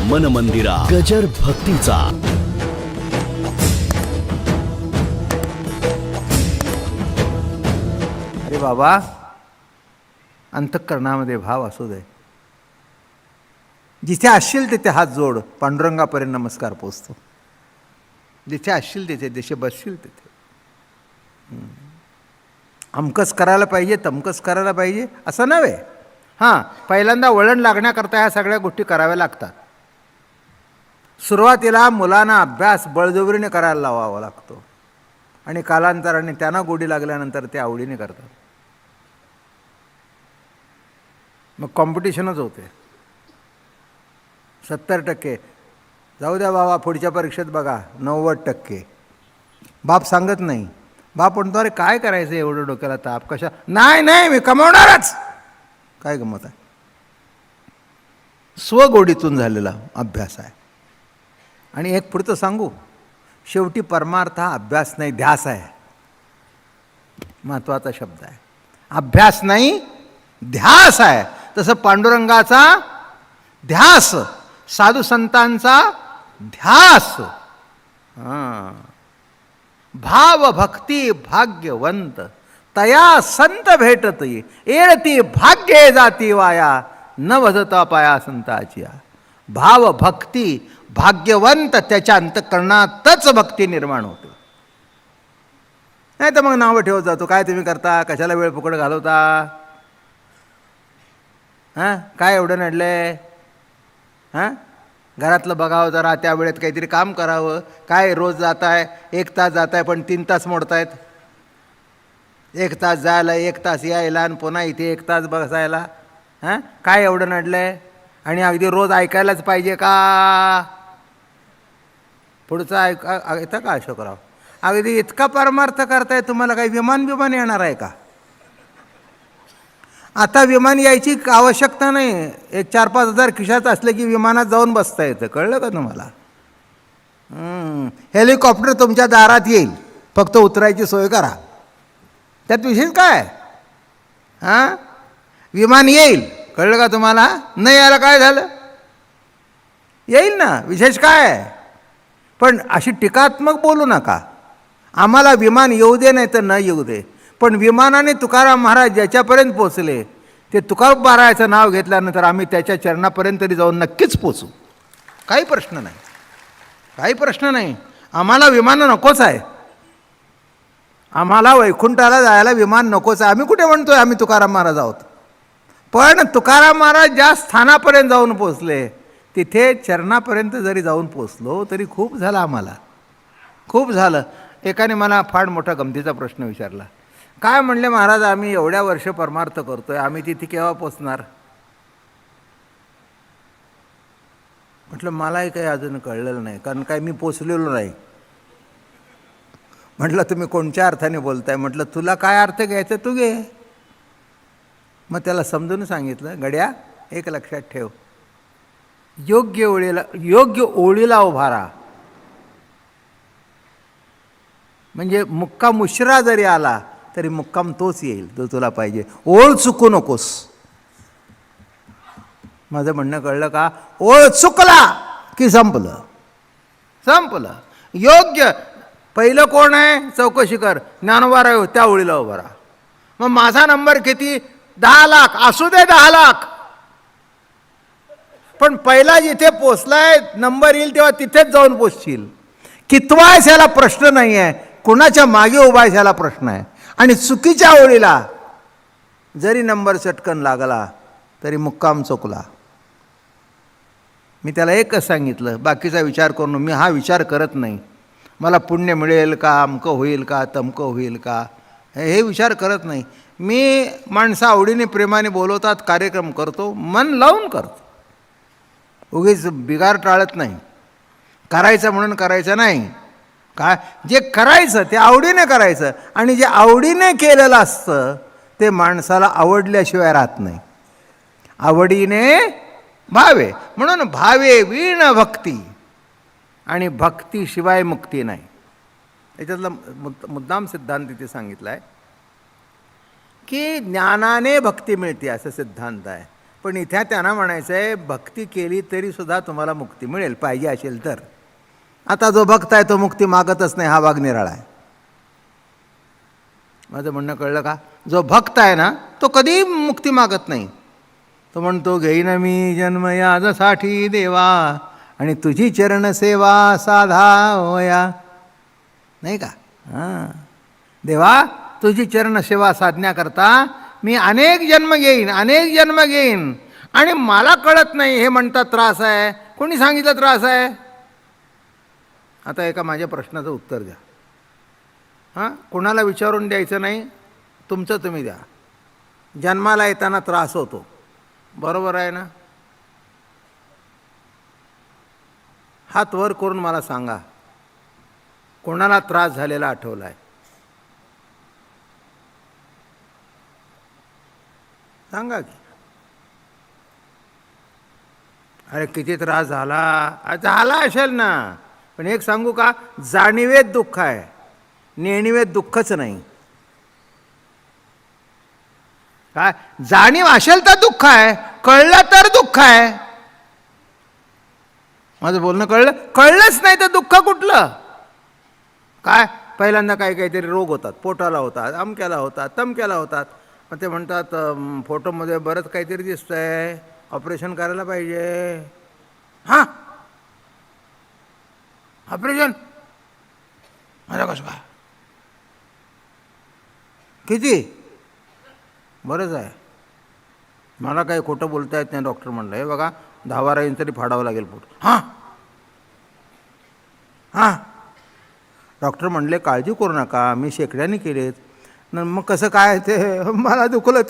मन मंदिरा गजर भक्तीचा. अरे बाबा, अंतःकरणामध्ये भाव असू दे. जिथे असशील तिथे हात जोड, पांडुरंगापर्यंत नमस्कार पोचतो. जिथे असशील तिथे, जसे बसशील तिथे. अमकंच करायला पाहिजे, तमकंच करायला पाहिजे असं नव्हे. हां, पहिल्यांदा वळण लागण्याकरता ह्या सगळ्या गोष्टी कराव्या लागतात. सुरुवातीला मुलांना अभ्यास बळजबरीने करायला लावावा लागतो आणि कालांतराने त्यांना गोडी लागल्यानंतर ते आवडीने करतात. मग कॉम्पिटिशनच होते. 70% जाऊ द्या बाबा, पुढच्या परीक्षेत बघा 90%. बाप सांगत नाही. बाप म्हणतो अरे काय करायचं एवढं डोक्याला ताप कशा. नाही मी कमवणारच. काय गमत आहे? स्वगोडीतून झालेला अभ्यास आहे. आणि एक पुढचं सांगू, शेवटी परमार्थ हा अभ्यास नाही, ध्यास आहे. महत्त्वाचा शब्द आहे. अभ्यास नाही, ध्यास आहे. तसं पांडुरंगाचा ध्यास, साधू संतांचा ध्यास. भाव भक्ती भाग्यवंत तया संत भेटती, येळती भाग्ये जाती वाया, न वजता पाया संताची. भाव भक्ती भाग्यवंत, त्याच्या अंतःकरणातच भक्ती निर्माण होते. नाही तर मग नावं ठेवत जातो. काय तुम्ही करता, कशाला वेळ फुकट घालवता, हां काय एवढं नडलंय. हां, घरातलं बघावं जरा, त्या वेळेत काहीतरी काम करावं. काय रोज जात आहे, 1 तास जात आहे पण 3 तास मोडतायत. 1 तास जायला, 1 तास यायला आणि पुन्हा इथे 1 तास बसायला. हां, काय एवढं नडलंय. आणि अगदी रोज ऐकायलाच पाहिजे का? पुढचं येतं का अशोकराव? अगदी इतका परमार्थ करताय, तुम्हाला काही विमान येणार आहे का? आता विमान यायची आवश्यकता नाही. एक 4-5 हजार खिशात असले की विमानात जाऊन बसता येतं. कळलं का तुम्हाला? हेलिकॉप्टर तुमच्या दारात येईल, फक्त उतरायची सोय करा. त्यात विशेष काय? हां, विमान येईल, कळलं का तुम्हाला? नाही यायला काय झालं? येईल ना, विशेष काय? पण अशी टीकात्मक बोलू नका. आम्हाला विमान येऊ दे नाही तर न येऊ दे, पण विमानाने तुकाराम महाराज ज्याच्यापर्यंत पोचले, ते तुकाराम महाराजाचं नाव घेतल्यानंतर आम्ही त्याच्या चरणापर्यंत तरी जाऊन नक्कीच पोचू. काही प्रश्न नाही, काही प्रश्न नाही. आम्हाला विमान नकोच आहे. आम्हाला वैकुंठाला जायला विमान नकोच आहे. आम्ही कुठे म्हणतोय आम्ही तुकाराम महाराज आहोत. पण तुकाराम महाराज ज्या स्थानापर्यंत जाऊन पोचले, तिथे चरणापर्यंत जरी जाऊन पोचलो तरी खूप झालं. आम्हाला खूप झालं. एकाने मला फार मोठा गमतीचा प्रश्न विचारला. काय म्हणले महाराज, आम्ही एवढ्या वर्ष परमार्थ करतोय, आम्ही तिथे केव्हा पोचणार? म्हटलं मलाही काही अजून कळलेलं नाही, कारण काय मी पोचलेलो नाही. म्हटलं तुम्ही कोणत्या अर्थाने बोलताय? म्हटलं तुला काय अर्थ घ्यायचं तू घे. मग त्याला समजून सांगितलं, गड्या एक लक्षात ठेव, योग्य ओळीला उभा राहा. म्हणजे मुक्काम उशिरा जरी आला तरी मुक्काम तोच येईल जो तुला पाहिजे. ओळ चुकू नकोस. माझं म्हणणं कळलं का? ओळ चुकला की संपलं. योग्य पहिलं कोण आहे चौकशी कर. ज्ञानोबा राव त्या ओळीला उभा राहा. मग माझा नंबर किती? 10 लाख असू दे, 10 लाख. पण पहिला जिथे पोचलाय नंबर येईल तेव्हा तिथेच जाऊन पोचशील. कितवा आहेस याला प्रश्न नाही आहे, कुणाच्या मागे उभा आहेस याला प्रश्न आहे. आणि चुकीच्या ओळीला जरी नंबर चटकन लागला तरी मुक्काम चुकला. मी त्याला एकच सांगितलं, बाकीचा विचार करून मी हा विचार करत नाही. मला पुण्य मिळेल का, अमकं होईल का, तमकं होईल का, हे विचार करत नाही. मी माणसं आवडीने प्रेमाने बोलवतात, कार्यक्रम करतो, मन लावून करतो. उगीच बिगार टाळत नाही. करायचं म्हणून करायचं नाही. काय जे करायचं ते आवडीने करायचं. आणि जे आवडीने केलेलं असतं ते माणसाला आवडल्याशिवाय राहत नाही. आवडीने भावे, म्हणून भावे वीण भक्ती, आणि भक्तीशिवाय मुक्ती नाही. याच्यातला मुद्दाम सिद्धांत तिथे सांगितला आहे की ज्ञानाने भक्ती मिळते असं सिद्धांत आहे. पण इथे त्यांना म्हणायचं आहे भक्ती केली तरीसुद्धा तुम्हाला मुक्ती मिळेल पाहिजे असेल तर. आता जो भक्त आहे तो मुक्ती मागतच नाही, हा भाग निराळा आहे. माझं म्हणणं कळलं का? जो भक्त आहे ना तो कधी मुक्ती मागत नाही. तो म्हणतो घेईन मी जन्म याजसाठी देवा आणि तुझी चरणसेवा साधावया, नाही का? हां, देवा तुझी चरणसेवा साधण्याकरता मी अनेक जन्म घेईन, अनेक जन्म घेईन आणि मला कळत नाही हे म्हणतात त्रास आहे. कोणी सांगितलं त्रास आहे? आता एका माझ्या प्रश्नाचं उत्तर द्या. हां, कोणाला विचारून द्यायचं नाही, तुमचं तुम्ही द्या. जन्माला येताना त्रास होतो, बरोबर आहे ना? हात वर करून मला सांगा कोणाला त्रास झालेला आठवला आहे? सांगा की. अरे किती त्रास झाला, झाला असेल ना, पण एक सांगू का, जाणीवेत दुःख आहे, नेणीवेत दुःखच नाही. काय जाणीव असेल तर दुःख आहे, कळलं तर दुःख आहे. माझं बोलणं कळलं? कळलंच नाही तर दुःख कुठलं? काय पहिल्यांदा काहीतरी रोग होतात, पोटाला होतात, अमक्याला होतात, तमक्याला होतात. मग ते म्हणतात फोटोमध्ये बरंच काहीतरी दिसतंय, ऑपरेशन करायला पाहिजे. हां, ऑपरेशन माझं कसं काय? किती? बरंच आहे. मला काही खोटं बोलता येत नाही. डॉक्टर म्हणलं हे बघा 10-12 इंच तरी फाडावं लागेल पोट. हां हां, डॉक्टर म्हणले काळजी करू नका, मी शेकड्याने केलेत. मग कसं काय ते? मला दुखलं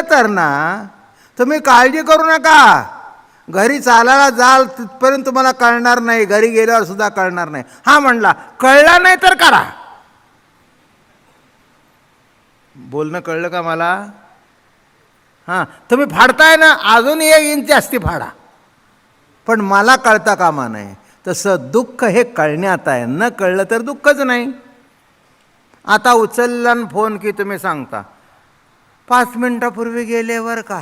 तर ना, तुम्ही काळजी करू नका. घरी चालायला जाल तिथपर्यंत तुम्हाला कळणार नाही, घरी गेल्यावर सुद्धा कळणार नाही. हा म्हणला कळला नाही तर करा. बोलणं कळलं का मला? हां, तुम्ही फाडताय ना, अजून 1 इंच जास्ती फाडा, पण मला कळता कामा नाही. तसं दुःख हे कळण्यात आहे, न कळलं तर दुःखच नाही. आता उचलला फोन की तुम्ही सांगता 5 मिनिटापूर्वी गेल्यावर का,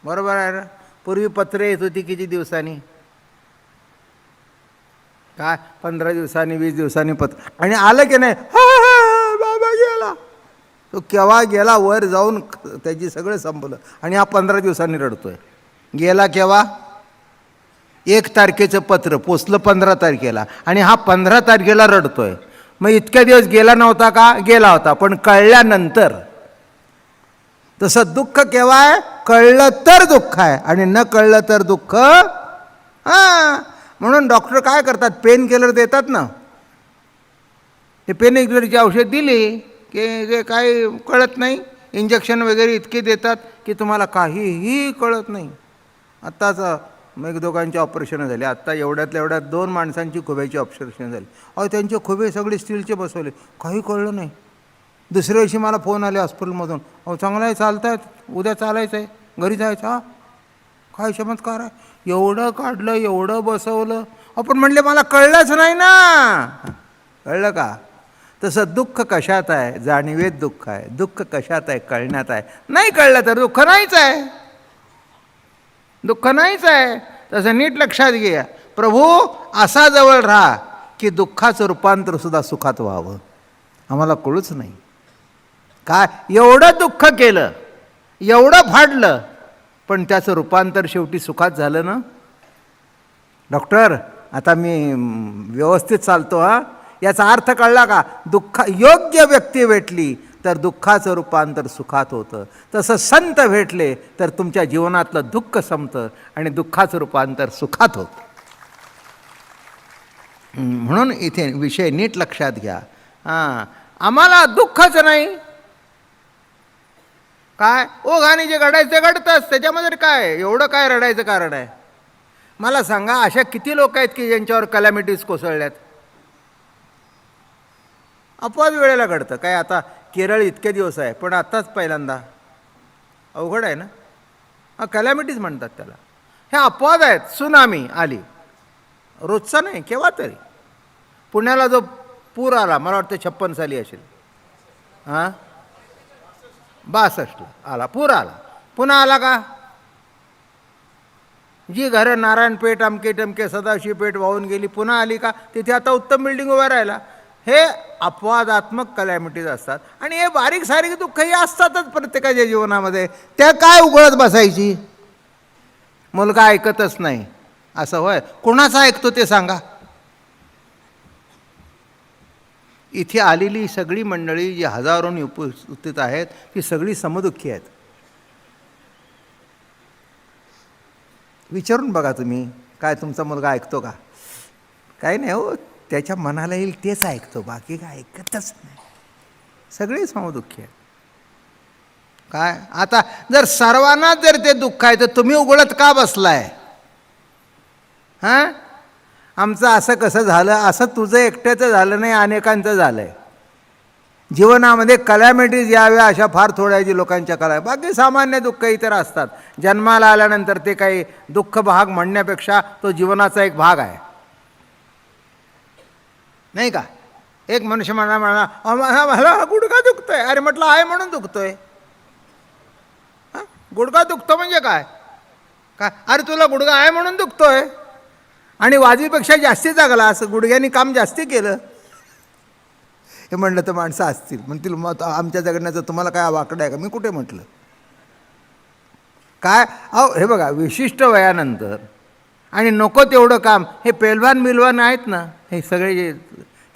बरोबर आहे ना? पूर्वी पत्रे येत होती किती दिवसांनी, काय 15 दिवसांनी 20 दिवसांनी पत्र, आणि आलं की नाही बाबा गेला. तो केव्हा गेला, वर जाऊन त्याची सगळं संपलं, आणि हा 15 दिवसांनी रडतोय. गेला केव्हा? 1 तारखेचं पत्र पोचलं 15 तारखेला, आणि हा 15 तारखेला रडतोय. मग इतक्या दिवस गेला नव्हता का? गेला होता, पण कळल्यानंतर. तसं दुःख केव्हा आहे? कळलं तर दुःख आहे, आणि न कळलं तर दुःख. हां, म्हणून डॉक्टर काय करतात, पेन किलर देतात ना. ते पेन किलरची औषध दिली की जे काही कळत नाही, इंजेक्शन वगैरे इतके देतात की तुम्हाला काहीही कळत नाही. आत्ताच एक दोघांची ऑपरेशनं झाली, आत्ता एवढ्यातल्या एवढ्यात 2 माणसांची खुब्याची ऑपरेशन झाली. अहो त्यांचे खुबे सगळे स्टीलचे बसवले, काही कळलं नाही. दुसऱ्या दिवशी मला फोन आले हॉस्पिटलमधून, अहो चांगला आहे, चालत आहेत, उद्या चालायचं आहे, घरी जायचं. हा काय चमत्कार आहे, एवढं काढलं, एवढं बसवलं. आपण म्हणले मला कळलंच नाही ना. कळलं का? तसं दुःख कशात आहे? जाणीवेत दुःख आहे. दुःख कशात आहे? कळण्यात आहे. नाही कळलं तर दुःख नाहीच आहे, दुःख नाहीच आहे. तसं नीट लक्षात घ्या. प्रभू असा जवळ राहा की दुःखाचं रूपांतर सुद्धा सुखात व्हावं. आम्हाला कळूच नाही. काय एवढं दुःख केलं, एवढं फाडलं, पण त्याचं रूपांतर शेवटी सुखात झालं ना. डॉक्टर आता मी व्यवस्थित चालतो, हा, याचा अर्थ कळला का? योग्य व्यक्ती भेटली तर दुःखाचं रूपांतर सुखात होतं. तसं संत भेटले तर तुमच्या जीवनातलं दुःख संपतं आणि दुःखाचं रूपांतर सुखात होतं. म्हणून इथे विषय नीट लक्षात घ्या. हां, आम्हाला दुःखच नाही. काय ओघाने जे घडायचं ते घडतंच, त्याच्यामध्ये काय एवढं काय रडायचं कारण आहे? मला सांगा, अशा किती लोक आहेत की ज्यांच्यावर कलॅमिटीज कोसळल्यात? अपवाद वेळेला घडतं. काय आता केरळ इतके दिवस आहे, पण आत्ताच पहिल्यांदा. अवघड आहे ना. हा कलॅमिटीज म्हणतात त्याला. हे अपवाद आहेत. सुनामी आली, रोजचा नाही, केव्हा तरी. पुण्याला जो पूर आला, मला वाटतं 56 साली असेल. हां, 62ला आला, पूर आला. पुन्हा आला का? जी घरं नारायणपेठ अमके टमके सदाशिवपेठ वाहून गेली, पुन्हा आली का? तिथे आता उत्तम बिल्डिंग उभा राहिला. हे अपवादात्मक कलॅमिटीज असतात आणि हे बारीक सारीक दुःखही असतातच प्रत्येकाच्या जीवनामध्ये. त्या काय उघडत बसायची? मुलगा ऐकतच नाही असं होय? कोणाचं ऐकतो ते सांगा? इथे आलेली सगळी मंडळी जी हजारोंनी उपस्थित आहेत ती सगळी समदुःखी आहेत. विचारून बघा तुम्ही, काय तुमचा मुलगा ऐकतो का? काही नाही हो, त्याच्या मनाला येईल तेच ऐकतो, बाकी काय ऐकतच नाही. सगळे समदुःखी आहेत. काय आता जर सर्वांना जर ते दुःख आहे तर तुम्ही उघडत का बसलाय? हां, आमचं असं कसं झालं? असं तुझं एकट्याचं झालं नाही, अनेकांचं झालं आहे. जीवनामध्ये कलॅमिटीज याव्या अशा फार थोड्याची लोकांच्या कला आहे. बाकी सामान्य दुःख इतर असतात. जन्माला आल्यानंतर ते काही दुःख भाग म्हणण्यापेक्षा तो जीवनाचा एक भाग आहे, नाही का? एक मनुष्य म्हणा मला गुडघा दुखतोय. अरे म्हटलं आहे म्हणून दुखतोय. हां, गुडघा दुखतो म्हणजे काय? काय अरे तुला गुडघा आहे म्हणून दुखतोय आणि वाजवीपेक्षा जास्ती जगला, असं गुडघ्यानी काम जास्ती केलं हे म्हणलं तर माणसं असतील, म्हणतील मग आमच्या जगण्याचं तुम्हाला काय वाकडं आहे का? मी कुठे म्हटलं? काय अहो, हे बघा, विशिष्ट वयानंतर आणि नको तेवढं काम, हे पेलवान बिलवान आहेत ना, हे सगळे जे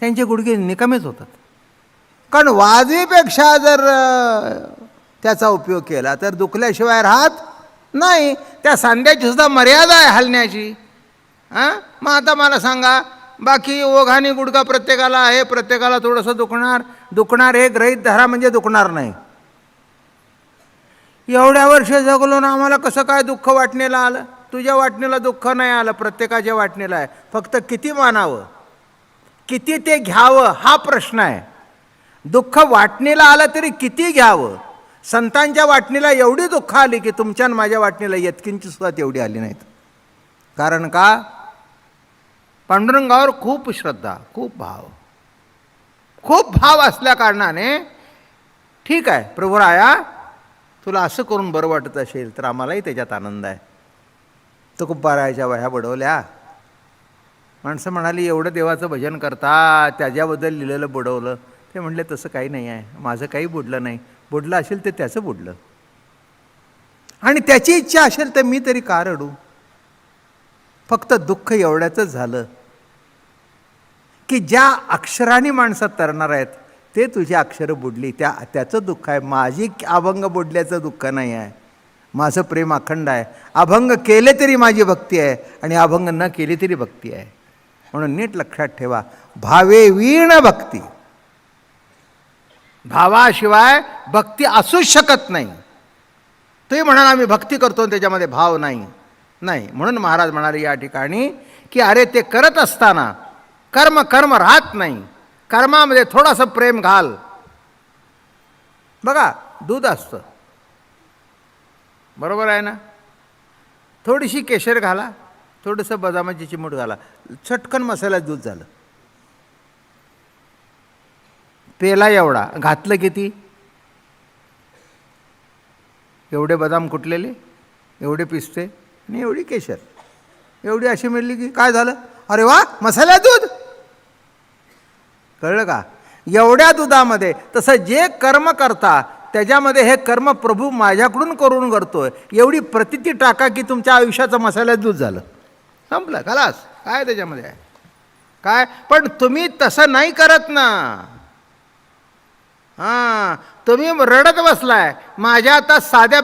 त्यांचे गुडघे निकामीच होतात. कारण वाजवीपेक्षा जर त्याचा उपयोग केला तर दुखल्याशिवाय राहत नाही. त्या सांध्याची सुद्धा मर्यादा आहे हलण्याची. हां, मग आता मला सांगा, बाकी ओघाने गुडघा प्रत्येकाला आहे, प्रत्येकाला थोडंसं दुखणार हे गृहीत धरा म्हणजे दुखणार नाही. एवढ्या वर्ष जगलो ना, आम्हाला कसं काय दुःख वाटणीला आलं? तुझ्या वाटणीला दुःख नाही आलं, प्रत्येकाच्या वाटणीला आहे. फक्त किती मानावं, किती ते घ्यावं हा प्रश्न आहे. दुःख वाटणीला आलं तरी किती घ्यावं? संतांच्या वाटणीला एवढी दुःख आली की तुमच्या आणि माझ्या वाटणीला यत्किंची सुद्धा तेवढी आली नाहीत. कारण का? पांडुरंगावर खूप श्रद्धा, खूप भाव असल्या कारणाने ठीक आहे, प्रभुराया तुला असं करून बरं वाटत असेल तर आम्हालाही त्याच्यात आनंद आहे. तुकोबारायाच्या वह्या बुडवल्या. माणसं म्हणाली एवढं देवाचं भजन करता, त्याच्याबद्दल लिहिलेलं बुडवलं. ते म्हणले तसं काही नाही आहे, माझं काही बुडलं नाही. बुडलं असेल तर त्याचं बुडलं, आणि त्याची इच्छा असेल तर मी तरी का रडू? फक्त दुःख एवढ्याचंच झालं की ज्या अक्षराने माणसं तरणार आहेत ते तुझी अक्षरं बुडली, त्याचं दुःख आहे. माझी अभंग बुडल्याचं दुःख नाही आहे. माझं प्रेम अखंड आहे. अभंग केले तरी माझी भक्ती आहे आणि अभंग न केली तरी भक्ती आहे. म्हणून नीट लक्षात ठेवा, भावे वीण भक्ती. भावाशिवाय भक्ती असूच शकत नाही. तुम्ही म्हणाल आम्ही भक्ती करतो आणि त्याच्यामध्ये भाव नाही. म्हणून महाराज म्हणाले या ठिकाणी की अरे ते करत असताना कर्म राहत नाही. कर्मामध्ये थोडंसं प्रेम घाल. बघा, दूध असतं, बरोबर आहे ना? थोडीशी केशर घाला, थोडंसं बदामाची चिमूट घाला, चटकन मसाल्यात दूध झालं. पेला एवढा, घातलं किती? एवढे बदाम कुटलेले, एवढे पिस्ते आणि एवढी केशर, एवढी अशी मिळली की काय झालं? अरे वा, मसाल्यात दूध. कळलं का? एवढ्या दुधामध्ये तसं जे कर्म करता त्याच्यामध्ये हे कर्म प्रभू माझ्याकडून करून करतोय एवढी प्रतिती टाका की तुमच्या आयुष्याचं मसाल्यात दूध झालं. संपलं, खलास. काय त्याच्यामध्ये आहे काय? पण तुम्ही तसं नाही करत ना. हां, तुम्ही रडत बसलाय, माझ्या हातात साध्या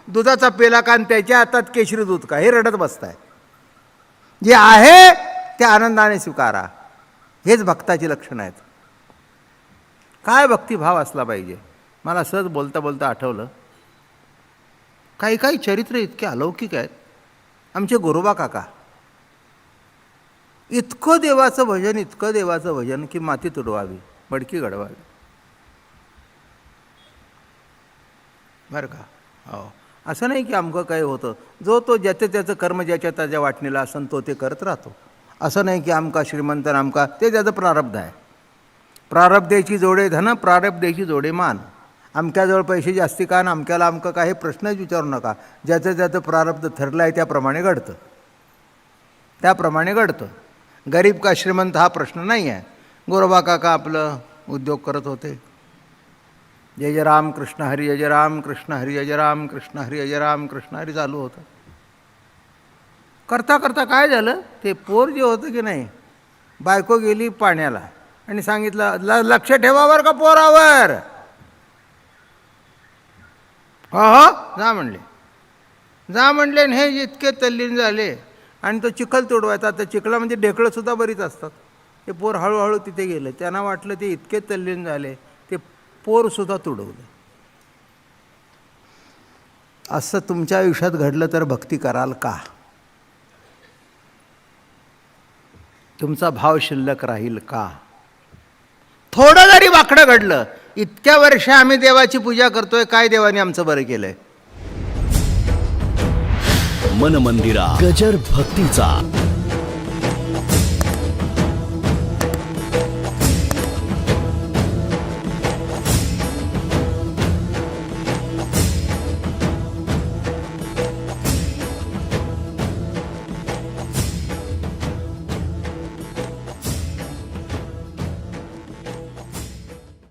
दुधाचा पेला का आणि त्याच्या हातात केशरी दूध का, हे रडत बसताय. जे आहे ते आनंदाने स्वीकारा. हेच भक्ताची लक्षणं आहेत. काय भक्तिभाव असला पाहिजे. मला सहज बोलता बोलता आठवलं, काही चरित्र इतके अलौकिक आहेत. आमचे गोरोबा काका इतकं देवाचं भजन की माती तुडवावी, मडकी घडवावी. बरं का? हो, असं नाही की आमकं काही होतं. जो तो ज्याचं त्याचं कर्म ज्याच्या त्याच्या वाटणीला असन तो ते करत राहतो. असं नाही की आमका श्रीमंत आमका, ते त्याचं प्रारब्ध आहे. प्रारब्धेची जोडे धन, प्रारब्धेची जोडे मान. अमक्याजवळ पैसे जास्ती का आणि अमक्याला अमकं का हे प्रश्नच विचारू नका. ज्याचं ज्याचं प्रारब्ध ठरलं आहे त्याप्रमाणे घडतं, त्याप्रमाणे घडतं. गरीब का श्रीमंत हा प्रश्न नाही आहे. गोरोबा काका आपलं उद्योग करत होते. जय जय राम कृष्ण हरी, जय जय राम कृष्ण हरी, जय जय राम कृष्ण हरी, जय जय राम कृष्ण हरी चालू होतं. करता करता काय झालं, ते पोर जे होतं की नाही, बायको गेली पाण्याला आणि सांगितलं लक्ष ठेवा बरं का पोरावर. हो हो जा म्हणले, जा म्हणले. आणि हे इतके तल्लीन झाले आणि तो चिखल तुडवायचा. तर चिखलामध्ये ढेकळंसुद्धा बरीच असतात. ते पोर हळूहळू तिथे गेले. त्यांना वाटलं ते इतके तल्लीन झाले ते पोरसुद्धा तुडवलं. असं तुमच्या आयुष्यात घडलं तर भक्ती कराल का? तुमचा भाव शिल्लक राहील का? थोडं जरी वाकडं घडलं, इतक्या वर्ष आम्ही देवाची पूजा करतोय, काय देवाने आमचं बरं केलंय? मन मंदिरा गजर भक्तीचा.